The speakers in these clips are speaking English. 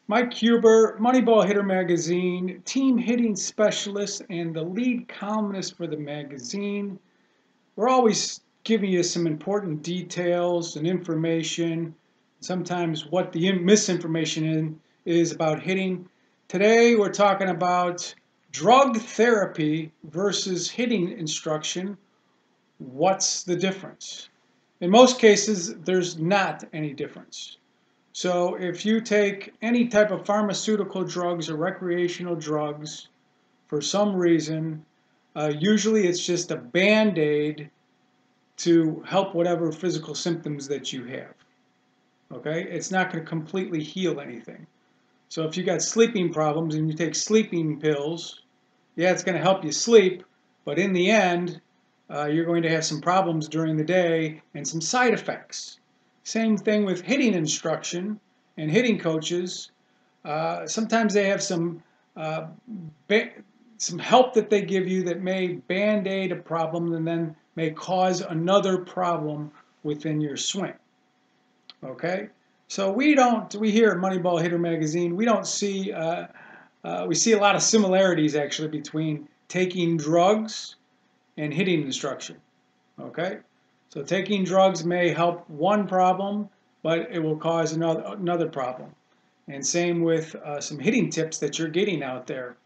Mike Huber, Moneyball Hitter Magazine, team hitting specialist and the lead columnist for the magazine. We're always giving you some important details and information, sometimes what the misinformation is about hitting. Today we're talking about drug therapy versus hitting instruction. What's the difference? In most cases, there's not any difference. So if you take any type of pharmaceutical drugs or recreational drugs for some reason, usually it's just a band-aid to help whatever physical symptoms that you have. Okay? It's not going to completely heal anything. So if you got sleeping problems and you take sleeping pills, yeah, it's going to help you sleep, but in the end, you're going to have some problems during the day and some side effects. Same thing with hitting instruction and hitting coaches. Sometimes they have some help that they give you that may band-aid a problem and then may cause another problem within your swing. Okay, so we here at Moneyball Hitter Magazine, we don't see we see a lot of similarities actually between taking drugs and hitting instruction. Okay, so taking drugs may help one problem, but it will cause another problem. And same with some hitting tips that you're getting out there.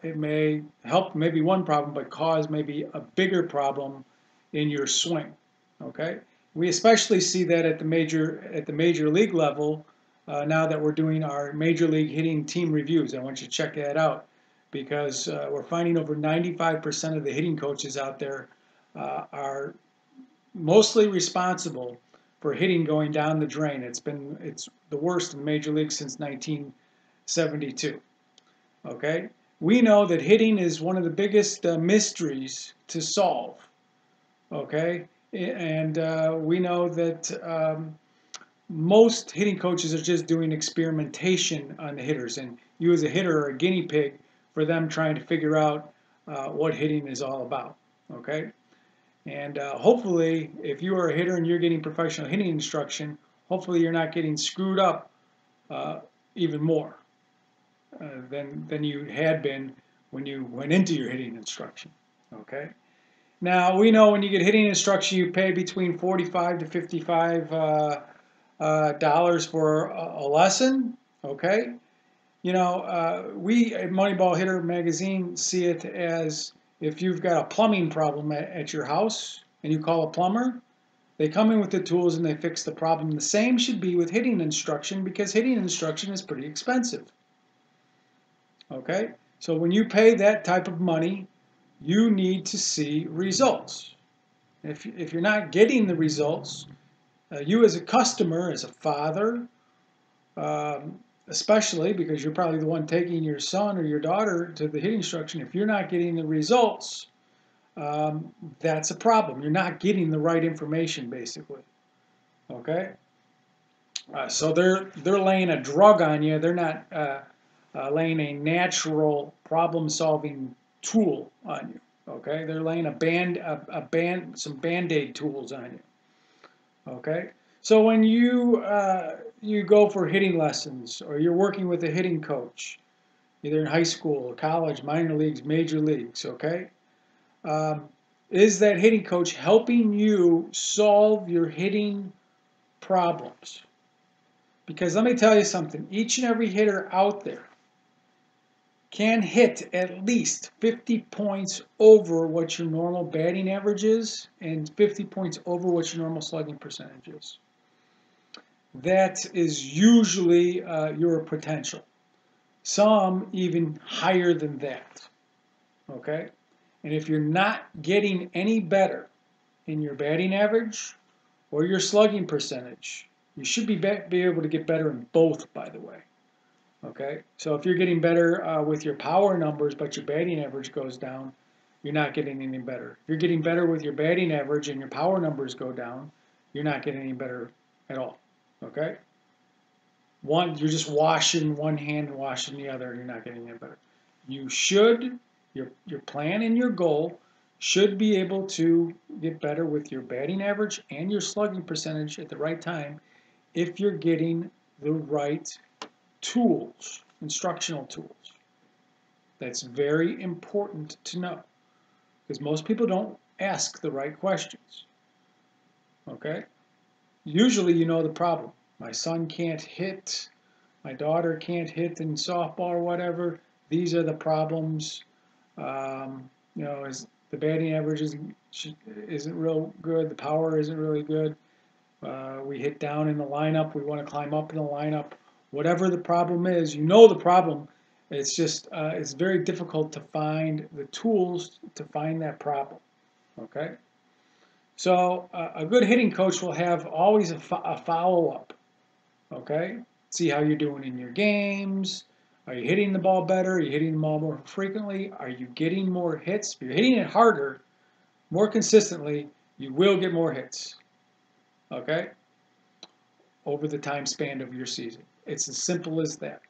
It may help maybe one problem, but cause maybe a bigger problem in your swing. Okay, we especially see that at the major league level. Now that we're doing our major league hitting team reviews, I want you to check that out because we're finding over 95% of the hitting coaches out there are mostly responsible for hitting going down the drain. It's the worst in Major League since 1972. Okay, we know that hitting is one of the biggest mysteries to solve. Okay, and we know that most hitting coaches are just doing experimentation on the hitters, and you as a hitter are a guinea pig for them trying to figure out what hitting is all about. Okay. And hopefully, if you are a hitter and you're getting professional hitting instruction, hopefully you're not getting screwed up even more than you had been when you went into your hitting instruction. Okay. Now we know when you get hitting instruction, you pay between $45 to $55 dollars for a lesson. Okay. You know, we at Moneyball Hitter Magazine see it as if you've got a plumbing problem at your house and you call a plumber, they come in with the tools and they fix the problem. The same should be with hitting instruction because hitting instruction is pretty expensive. Okay? So when you pay that type of money, you need to see results. If you're not getting the results, you as a customer, as a father, especially because you're probably the one taking your son or your daughter to the hitting instruction, if you're not getting the results, that's a problem. You're not getting the right information, basically. Okay? So they're laying a drug on you. They're not laying a natural problem-solving tool on you. Okay? They're laying some Band-Aid tools on you. Okay? So when you go for hitting lessons or you're working with a hitting coach, either in high school, college, minor leagues, major leagues, okay? Is that hitting coach helping you solve your hitting problems? Because let me tell you something, each and every hitter out there can hit at least 50 points over what your normal batting average is and 50 points over what your normal slugging percentage is. That is usually your potential. Some even higher than that. Okay? And if you're not getting any better in your batting average or your slugging percentage, you should be able to get better in both, by the way. Okay? So if you're getting better with your power numbers, but your batting average goes down, you're not getting any better. If you're getting better with your batting average and your power numbers go down, you're not getting any better at all. Okay? You're just washing one hand and washing the other, and you're not getting any better. You should, your plan and your goal should be able to get better with your batting average and your slugging percentage at the right time if you're getting the right tools, instructional tools. That's very important to know because most people don't ask the right questions. Okay? Usually you know the problem. My son can't hit, my daughter can't hit in softball or whatever. These are the problems. You know, the batting average isn't real good. The power isn't really good. We hit down in the lineup. We want to climb up in the lineup. Whatever the problem is, you know the problem. It's just it's very difficult to find the tools to find that problem. Okay. So a good hitting coach will have always a follow-up. Okay. See how you're doing in your games. Are you hitting the ball better? Are you hitting the ball more frequently? Are you getting more hits? If you're hitting it harder, more consistently, you will get more hits. Okay? Over the time span of your season. It's as simple as that.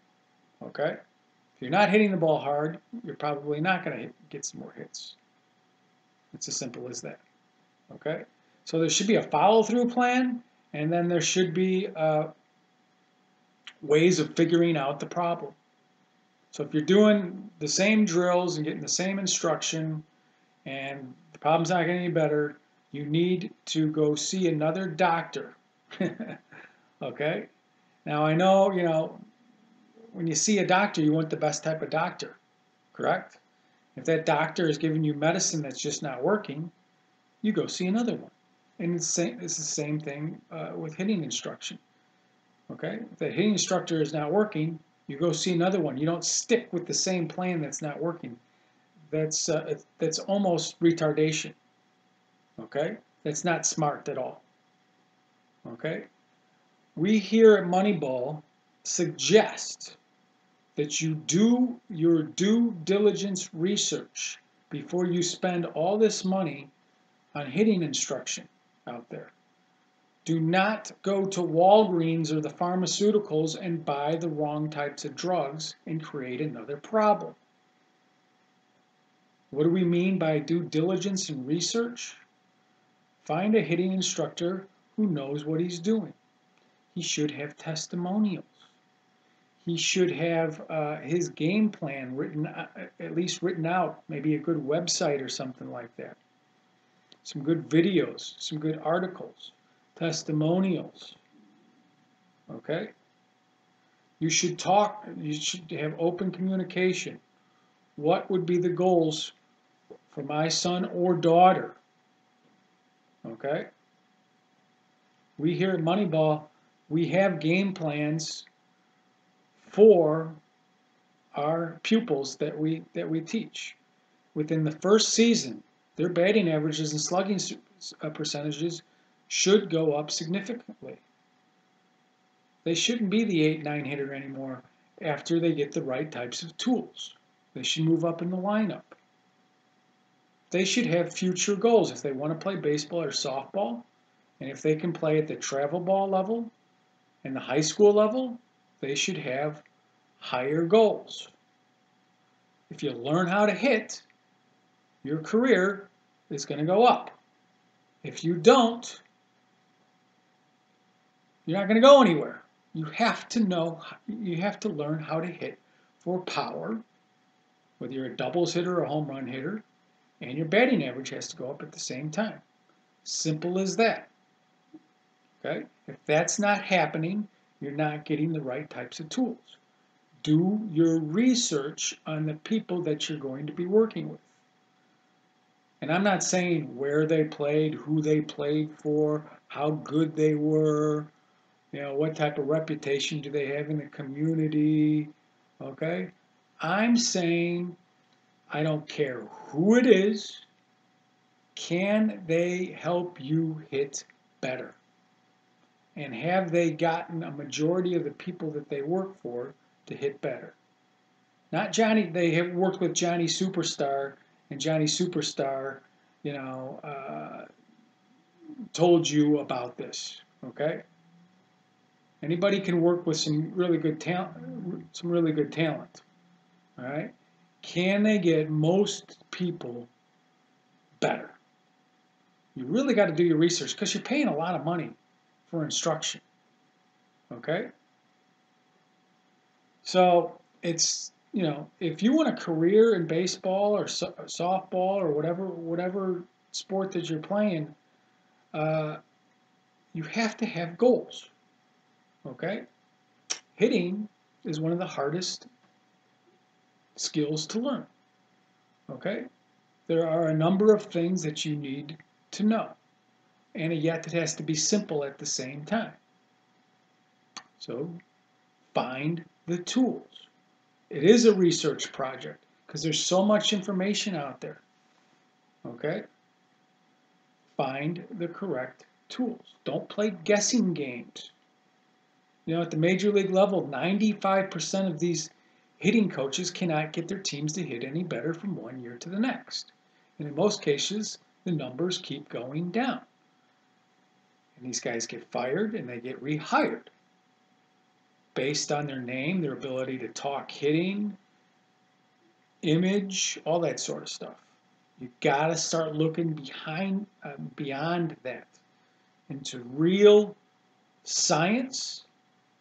Okay? If you're not hitting the ball hard, you're probably not going to get some more hits. It's as simple as that. Okay? So there should be a follow-through plan, and then there should be ways of figuring out the problem. So if you're doing the same drills and getting the same instruction and the problem's not getting any better, you need to go see another doctor. Okay? Now I know, you know, when you see a doctor, you want the best type of doctor, correct? If that doctor is giving you medicine that's just not working, you go see another one. And it's the same thing with hitting instruction. Okay? If the hitting instructor is not working, you go see another one. You don't stick with the same plan that's not working. That's almost retardation. Okay? That's not smart at all. Okay? We here at Moneyball suggest that you do your due diligence research before you spend all this money on hitting instruction out there. Do not go to Walgreens or the pharmaceuticals and buy the wrong types of drugs and create another problem. What do we mean by due diligence and research? Find a hitting instructor who knows what he's doing. He should have testimonials. He should have his game plan written, at least written out, maybe a good website or something like that. Some good videos, some good articles, testimonials. Okay? You should talk, you should have open communication. What would be the goals for my son or daughter? Okay? We here at Moneyball, we have game plans for our pupils that we teach. Within the first season, their batting averages and slugging percentages should go up significantly. They shouldn't be the 8-9 hitter anymore after they get the right types of tools. They should move up in the lineup. They should have future goals if they want to play baseball or softball, and if they can play at the travel ball level and the high school level, they should have higher goals. If you learn how to hit, your career is going to go up. If you don't, you're not going to go anywhere. You have to learn how to hit for power, whether you're a doubles hitter or a home run hitter, and your batting average has to go up at the same time. Simple as that. Okay? If that's not happening, you're not getting the right types of tools. Do your research on the people that you're going to be working with. And I'm not saying where they played, who they played for, how good they were, you know, what type of reputation do they have in the community, okay? I'm saying I don't care who it is, can they help you hit better? And have they gotten a majority of the people that they work for to hit better? Not Johnny, they have worked with Johnny Superstar, and Johnny Superstar, you know, told you about this, okay? Anybody can work with some really good talent, all right? Can they get most people better? You really got to do your research because you're paying a lot of money for instruction, okay? So it's, if you want a career in baseball or softball or whatever sport that you're playing, uh, you have to have goals. Okay? Hitting is one of the hardest skills to learn. Okay? There are a number of things that you need to know, and yet it has to be simple at the same time. So find the tools. It is a research project because there's so much information out there. Okay? Find the correct tools. Don't play guessing games. At the major league level, 95% of these hitting coaches cannot get their teams to hit any better from one year to the next. And in most cases, the numbers keep going down. And these guys get fired and they get rehired based on their name, their ability to talk hitting, image, all that sort of stuff. You got to start looking beyond that into real science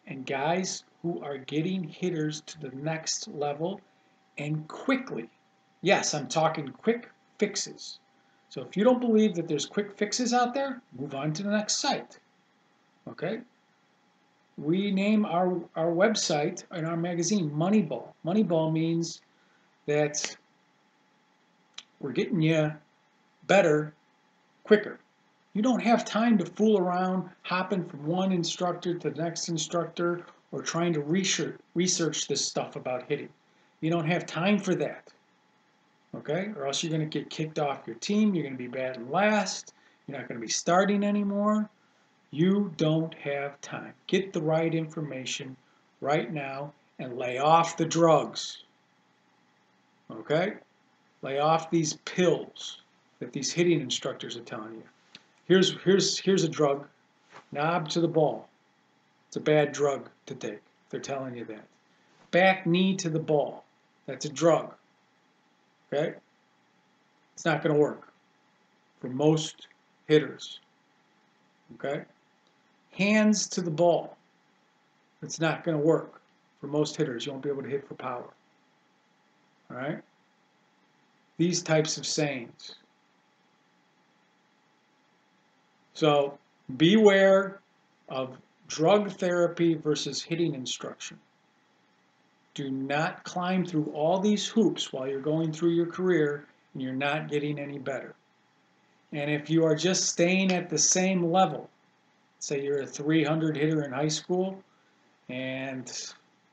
and guys who are getting hitters to the next level and quickly. Yes, I'm talking quick fixes. So if you don't believe that there's quick fixes out there, move on to the next site. Okay? We name our website and our magazine Moneyball. Moneyball means that we're getting you better quicker. You don't have time to fool around hopping from one instructor to the next instructor or trying to research this stuff about hitting. You don't have time for that. Okay? Or else you're going to get kicked off your team. You're going to be batting last. You're not going to be starting anymore. You don't have time. Get the right information right now and lay off the drugs. Okay? Lay off these pills that these hitting instructors are telling you. Here's a drug. Knob to the ball. It's a bad drug to take. They're telling you that. Back knee to the ball. That's a drug. Okay? It's not going to work for most hitters. Okay? Hands to the ball. It's not going to work for most hitters. You won't be able to hit for power. All right? These types of sayings. So beware of drug therapy versus hitting instruction. Do not climb through all these hoops while you're going through your career and you're not getting any better. And if you are just staying at the same level, say you're a 300 hitter in high school and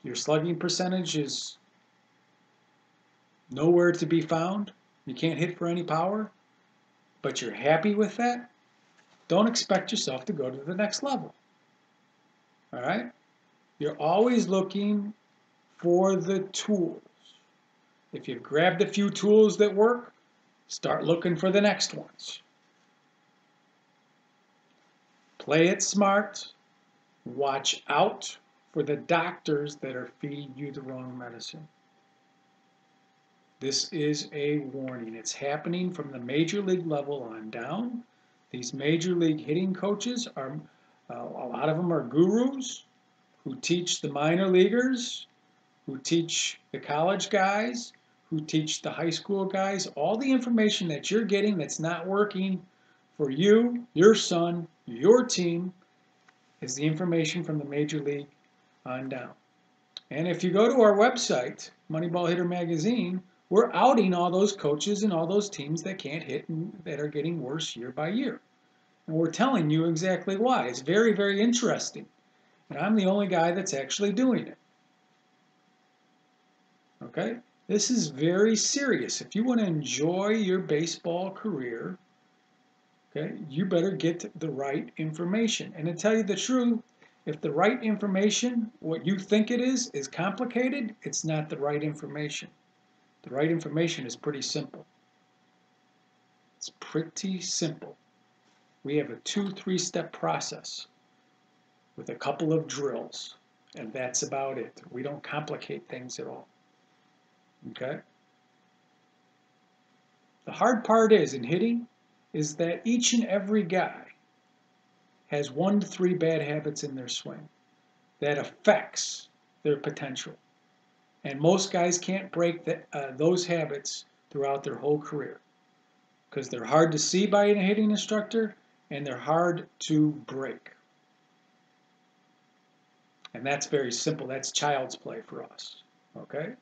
your slugging percentage is nowhere to be found, you can't hit for any power, but you're happy with that, don't expect yourself to go to the next level. All right? You're always looking for the tools. If you've grabbed a few tools that work, start looking for the next ones. Play it smart. Watch out for the doctors that are feeding you the wrong medicine. This is a warning. It's happening from the major league level on down. These major league hitting coaches are, a lot of them are gurus who teach the minor leaguers, who teach the college guys, who teach the high school guys. All the information that you're getting that's not working for you, your son, your team, is the information from the major league on down. And if you go to our website, Moneyball Hitter Magazine, we're outing all those coaches and all those teams that can't hit and that are getting worse year by year. And we're telling you exactly why. It's very, very interesting. And I'm the only guy that's actually doing it. Okay? This is very serious. If you want to enjoy your baseball career, okay, you better get the right information. And to tell you the truth, if the right information, what you think it is complicated, it's not the right information. The right information is pretty simple. It's pretty simple. We have a 2-3-step process with a couple of drills, and that's about it. We don't complicate things at all. Okay? The hard part is in hitting is that each and every guy has 1 to 3 bad habits in their swing that affects their potential. And most guys can't break those habits throughout their whole career because they're hard to see by a hitting instructor and they're hard to break. And that's very simple. That's child's play for us. Okay?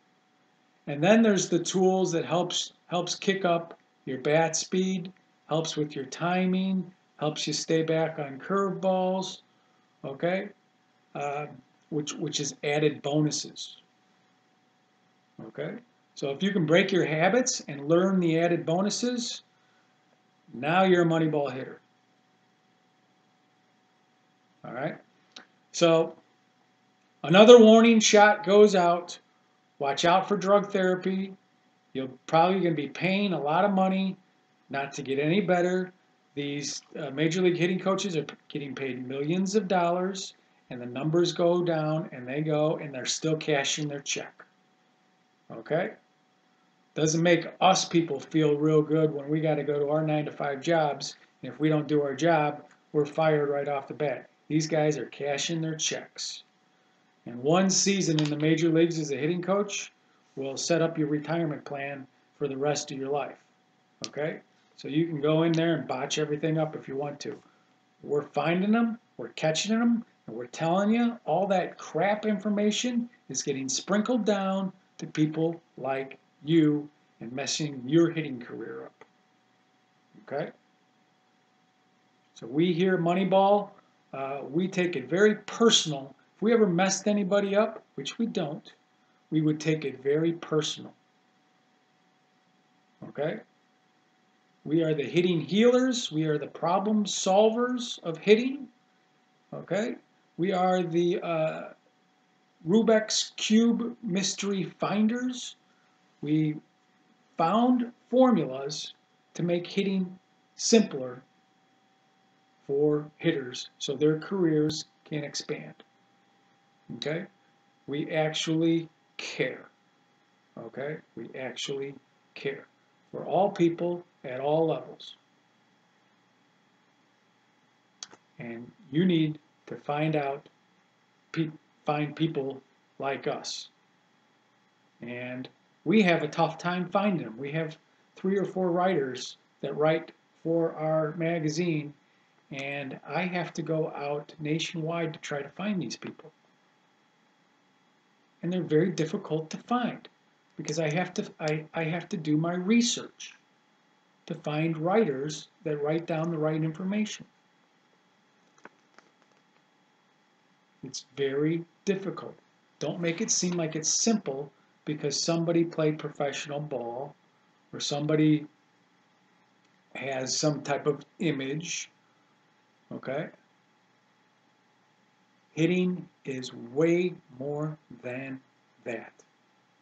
And then there's the tools that helps kick up your bat speed, helps with your timing, helps you stay back on curveballs, okay? Which is added bonuses, okay? So if you can break your habits and learn the added bonuses, now you're a Moneyball hitter. All right? So another warning shot goes out. Watch out for drug therapy. You're probably going to be paying a lot of money not to get any better. These major league hitting coaches are getting paid millions of dollars, and the numbers go down, and they go, and they're still cashing their check. Okay? Doesn't make us people feel real good when we got to go to our 9-to-5 jobs, and if we don't do our job, we're fired right off the bat. These guys are cashing their checks. And one season in the major leagues as a hitting coach will set up your retirement plan for the rest of your life. Okay? So you can go in there and botch everything up if you want to. We're finding them, we're catching them, and we're telling you all that crap information is getting sprinkled down to people like you and messing your hitting career up. Okay? So we here at Moneyball, we take it very personal. If we ever messed anybody up, which we don't, we would take it very personal. Okay? We are the hitting healers. We are the problem solvers of hitting. Okay? We are the Rubik's Cube mystery finders. We found formulas to make hitting simpler for hitters so their careers can expand. Okay? We actually care. Okay? We actually care for all people at all levels. And you need to find people like us. And we have a tough time finding them. We have 3 or 4 writers that write for our magazine, and I have to go out nationwide to try to find these people. And they're very difficult to find because I have to do my research to find writers that write down the right information. It's very difficult. Don't make it seem like it's simple because somebody played professional ball or somebody has some type of image. Okay? Hitting is way more than that.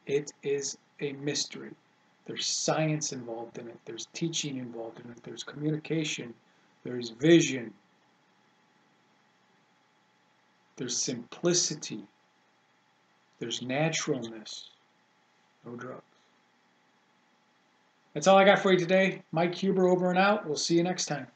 It is a mystery. There's science involved in it. There's teaching involved in it. There's communication. There's vision. There's simplicity. There's naturalness. No drugs. That's all I got for you today. Mike Huber over and out. We'll see you next time.